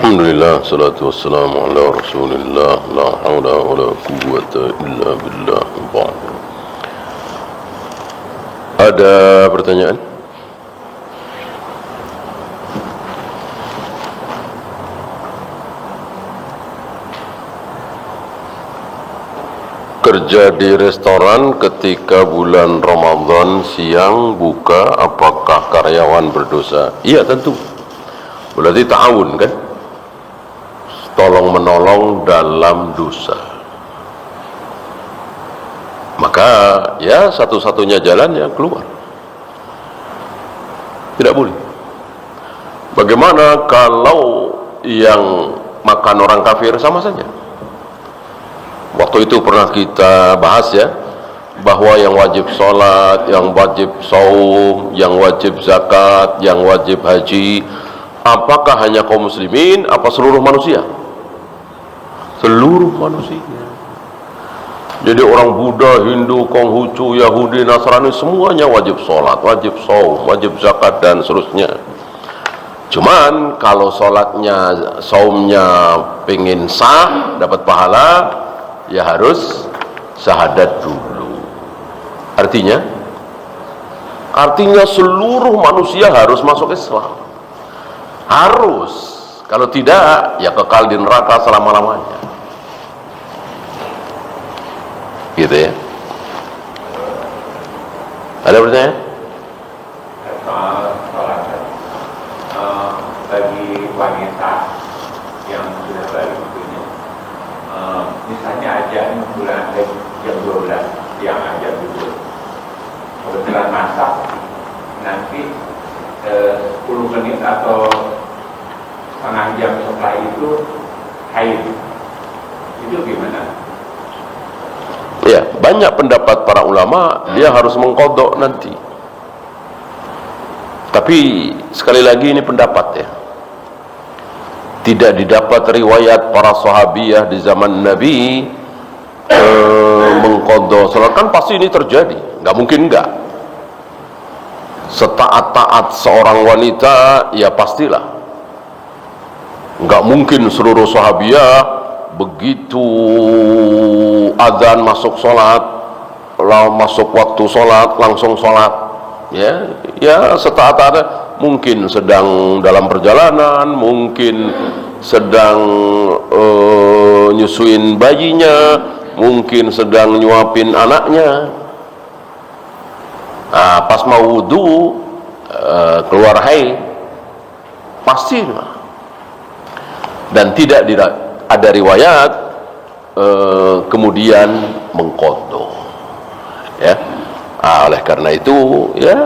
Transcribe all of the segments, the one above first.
Alhamdulillah, salatu wassalamu ala rasulillah, la hawla wa la quwwata illa billah. Ada pertanyaan? Kerja di restoran ketika bulan Ramadan siang buka, apakah karyawan berdosa? Iya tentu. Berarti ta'awun kan? Tolong menolong dalam dosa. Maka ya satu-satunya jalan ya keluar. Tidak boleh. Bagaimana kalau yang makan orang kafir? Sama saja. Waktu itu pernah kita bahas ya, bahwa yang wajib sholat, yang wajib saum, yang wajib zakat, yang wajib haji, apakah hanya kaum muslimin apa seluruh manusia? Seluruh manusia. Jadi orang Buddha, Hindu, Konghucu, Yahudi, Nasrani semuanya wajib sholat, wajib saum, wajib zakat dan seterusnya. Cuman kalau sholatnya, saumnya pengen sah, dapat pahala, ya harus syahadat dulu. Artinya seluruh manusia harus masuk Islam. Harus. Kalau tidak, ya kekal di neraka selama-lamanya. Gitu ya. Ada pertanyaan? Bagi wanita yang sudah balik waktunya, misalnya aja bulan jam 12 yang aja dulu kebetulan masak, nanti 10 menit atau setengah jam setelah itu haid, itu gimana? Ya, banyak pendapat para ulama, dia harus mengqadha nanti. Tapi sekali lagi ini pendapat ya. Tidak didapat riwayat para sahabiyah di zaman Nabi mengqadha salat. Kan pasti ini terjadi, nggak mungkin enggak. Setaat-taat seorang wanita, ya pastilah. Nggak mungkin seluruh sahabiyah begitu azan masuk sholat, masuk waktu sholat langsung sholat, ya setaat-taatnya. Mungkin sedang dalam perjalanan, mungkin sedang nyusuin bayinya, mungkin sedang nyuapin anaknya. Nah, pas mau wudu keluar haid, pasti. Dan tidak ada riwayat kemudian mengqadha. Ya. Oleh karena itu ya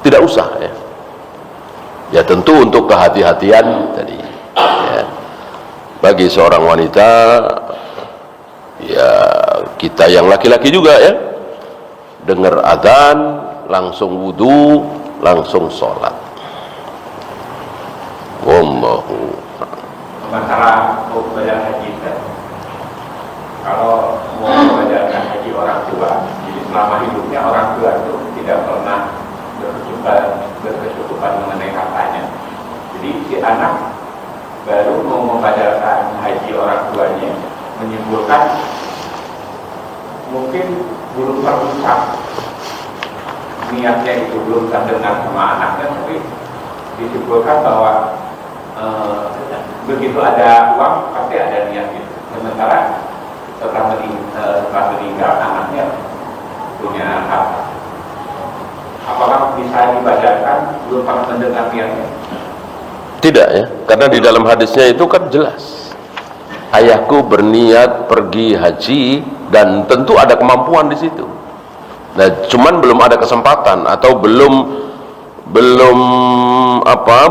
tidak usah ya. Ya tentu untuk kehati-hatian tadi ya. Bagi seorang wanita, ya kita yang laki-laki juga ya, dengar adzan langsung wudu, langsung sholat. Wallahu. Sementara mau bayar haji kan, kalau mau membayarkan haji orang tua, jadi selama hidupnya orang tua itu tidak pernah berkecukupan mengenai hartanya. Jadi si anak baru mau membayarkan haji orang tuanya, menyimpulkan mungkin belum terucap niatnya itu, belum terdengar sama anaknya, tapi disimpulkan bahwa begitu ada uang pasti ada niat gitu. Sementara setelah meninggal anaknya punya harta, apakah bisa dibacakan belum pernah mendengar niatnya? Tidak ya, karena di dalam hadisnya itu kan jelas, ayahku berniat pergi haji dan tentu ada kemampuan di situ. Nah, cuman belum ada kesempatan atau belum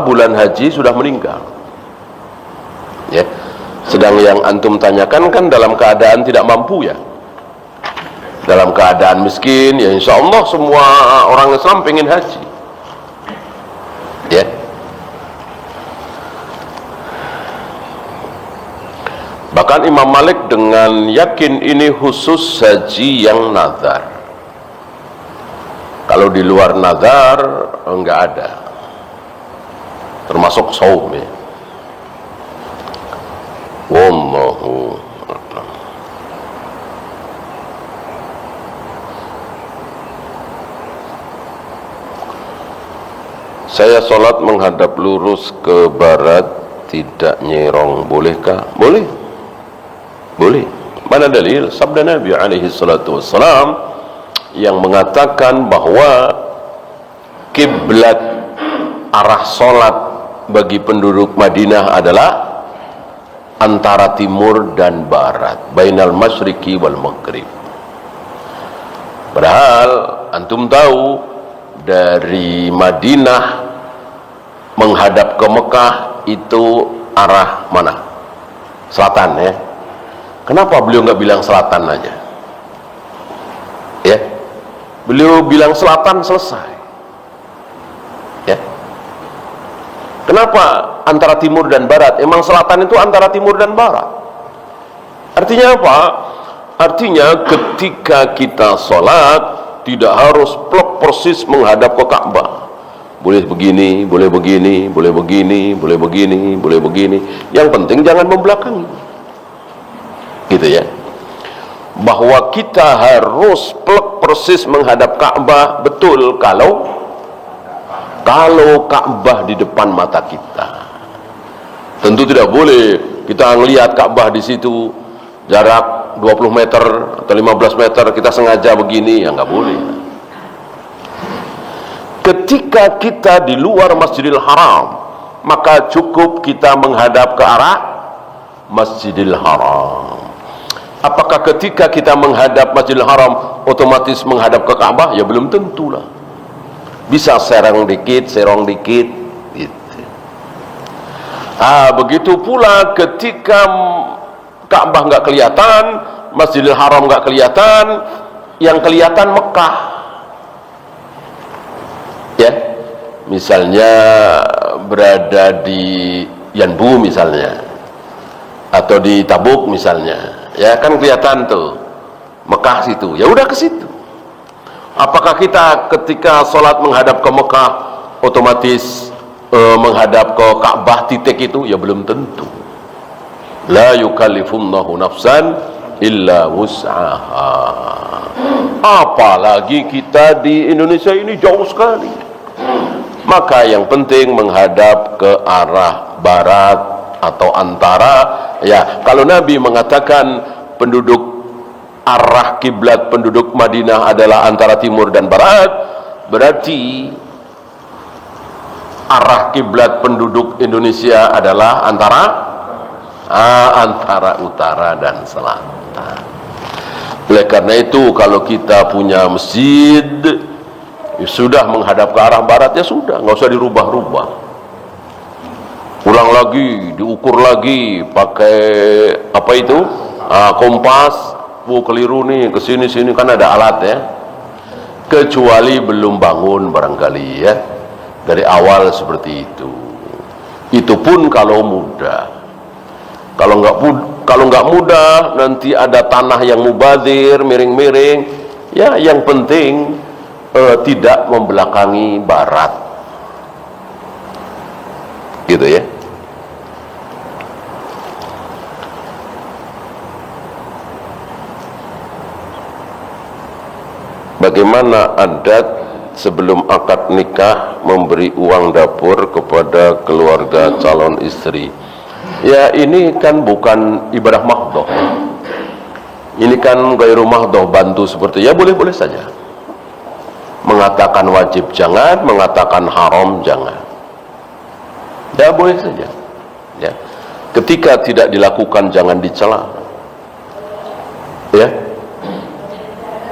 bulan haji sudah meninggal. Ya. Sedang yang antum tanyakan kan dalam keadaan tidak mampu ya. Dalam keadaan miskin, ya insya Allah semua orang Islam pengen haji. Ya. Bahkan Imam Malik dengan yakin ini khusus haji yang nazar. Kalau di luar nazar enggak ada. termasuk saum ya. Wallahu a'lam. Saya sholat menghadap lurus ke barat, tidak nyerong, bolehkah? Boleh. Boleh. Mana dalil? Sabda Nabi alaihi salatu wassalam yang mengatakan bahwa kiblat arah sholat bagi penduduk Madinah adalah antara timur dan barat, bainal masyriqi wal maghrib. Padahal antum tahu dari Madinah menghadap ke Mekah itu arah mana? Selatan ya. Kenapa beliau nggak bilang selatan aja? Ya, beliau bilang selatan selesai. Ya. Kenapa antara timur dan barat? Emang selatan itu antara timur dan barat. Artinya apa? Artinya ketika kita sholat tidak harus plok persis menghadap ke Ka'bah. Boleh begini, boleh begini, boleh begini, boleh begini, boleh begini. Yang penting jangan membelakangi. Gitu ya. Bahwa kita harus plek persis menghadap Ka'bah, betul kalau Ka'bah di depan mata kita. Tentu tidak boleh kita ngelihat Ka'bah di situ jarak 20 meter atau 15 meter kita sengaja begini, ya nggak boleh. Ketika kita di luar Masjidil Haram, maka cukup kita menghadap ke arah Masjidil Haram. Apakah ketika kita menghadap Masjidil Haram otomatis menghadap ke Ka'bah? Ya belum tentulah. Bisa serong dikit gitu. Begitu pula ketika Ka'bah nggak kelihatan, Masjidil Haram nggak kelihatan, yang kelihatan Mekah. Ya, misalnya berada di Yanbu misalnya, atau di Tabuk misalnya, ya kan kelihatan tuh Mekah situ. Ya udah ke situ. Apakah kita ketika sholat menghadap ke Mekah otomatis menghadap ke Ka'bah titik itu? Ya belum tentu. La yukallifullahu nafsan illa wus'aha. Apalagi kita di Indonesia ini jauh sekali. Maka yang penting menghadap ke arah barat atau antara, ya kalau Nabi mengatakan penduduk arah kiblat penduduk Madinah adalah antara timur dan barat, berarti arah kiblat penduduk Indonesia adalah antara utara dan selatan. Oleh karena itu kalau kita punya masjid ya sudah menghadap ke arah barat, ya sudah, nggak usah dirubah-rubah. Ulang lagi, diukur lagi pakai apa itu? Kompas. Keliru nih, kesini sini kan ada alat ya. Kecuali belum bangun barangkali ya. Dari awal seperti itu. Itu pun kalau mudah. Kalau nggak mudah, nanti ada tanah yang mubazir, miring-miring. Ya, yang penting tidak membelakangi barat. Gitu ya. Bagaimana adat sebelum akad nikah memberi uang dapur kepada keluarga calon istri? Ya ini kan bukan ibadah mahdoh. Ini kan gairu mahdoh, bantu seperti ya boleh-boleh saja. Mengatakan wajib jangan, mengatakan haram jangan. Ya boleh saja. Ya. Ketika tidak dilakukan jangan dicela. Ya.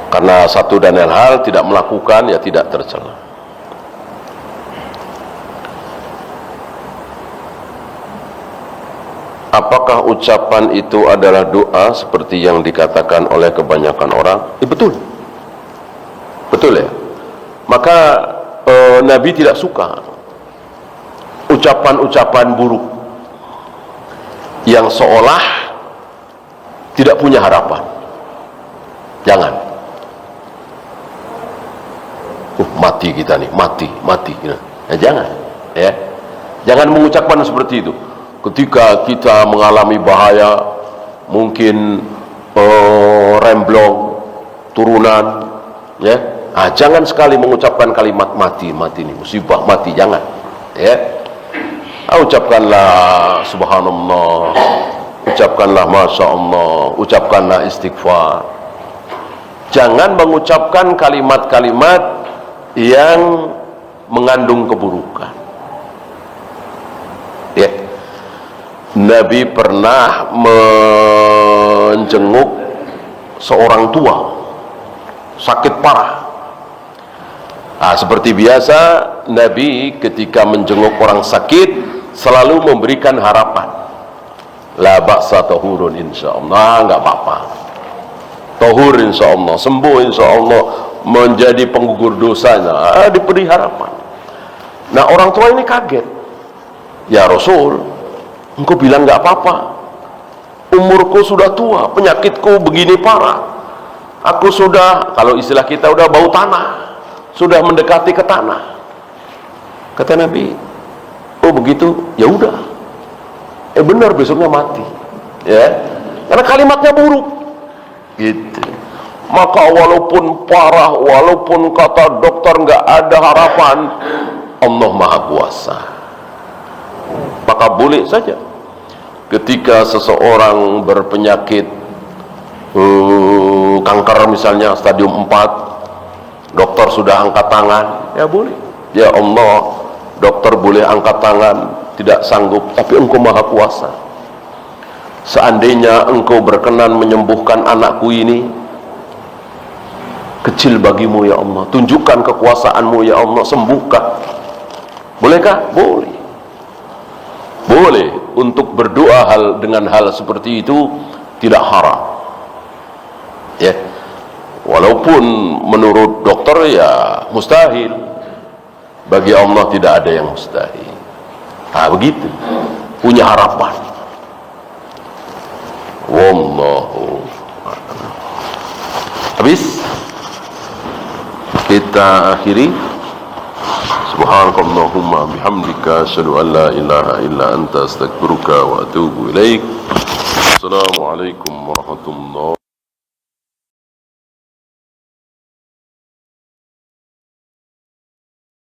Karena satu dan lain hal tidak melakukan ya tidak tercela. Apakah ucapan itu adalah doa seperti yang dikatakan oleh kebanyakan orang? Betul. Betul ya. Maka Nabi tidak suka ucapan-ucapan buruk yang seolah tidak punya harapan. Jangan. Mati kita nih, mati. Ya, jangan. Ya. Jangan mengucapkan seperti itu. Ketika kita mengalami bahaya, mungkin remblong, turunan, ya, jangan sekali mengucapkan kalimat mati ini musibah, mati, jangan, ya. Ucapkanlah subhanallah, ucapkanlah masya Allah, ucapkanlah istighfar. Jangan mengucapkan kalimat-kalimat yang mengandung keburukan. Ya. Nabi pernah menjenguk seorang tua sakit parah. Seperti biasa Nabi ketika menjenguk orang sakit selalu memberikan harapan. La ba'sa tahurun insyaallah, enggak apa-apa. Tahur insyaallah, sembuh insyaallah, menjadi penggugur dosanya, diberi harapan. Nah, orang tua ini kaget. Ya Rasul, engkau bilang enggak apa-apa. Umurku sudah tua, penyakitku begini parah. Aku sudah, kalau istilah kita udah bau tanah, sudah mendekati ke tanah. Kata Nabi, oh begitu, ya udah. Benar, besoknya mati. Ya, karena kalimatnya buruk. Gitu. Maka walaupun parah, walaupun kata dokter nggak ada harapan, Allah Maha Kuasa. Maka boleh saja ketika seseorang berpenyakit kanker misalnya stadium 4, dokter sudah angkat tangan, ya boleh. Ya Allah, dokter boleh angkat tangan, tidak sanggup, tapi engkau Maha Kuasa. Seandainya engkau berkenan menyembuhkan anakku ini, kecil bagimu ya Allah, tunjukkan kekuasaanmu ya Allah, sembuhkan. Bolehkah? Boleh. Boleh untuk berdoa dengan hal seperti itu, tidak haram. Ya, walaupun menurut dokter ya mustahil, bagi Allah tidak ada yang mustahil. Begitu, punya harapan. Wallahu a'lam. Habis kita akhiri. Subhanakallahumma bihamdika asyhadu an la ilaha illa anta astaghfiruka wa atubu ilaik. Assalamualaikum warahmatullahi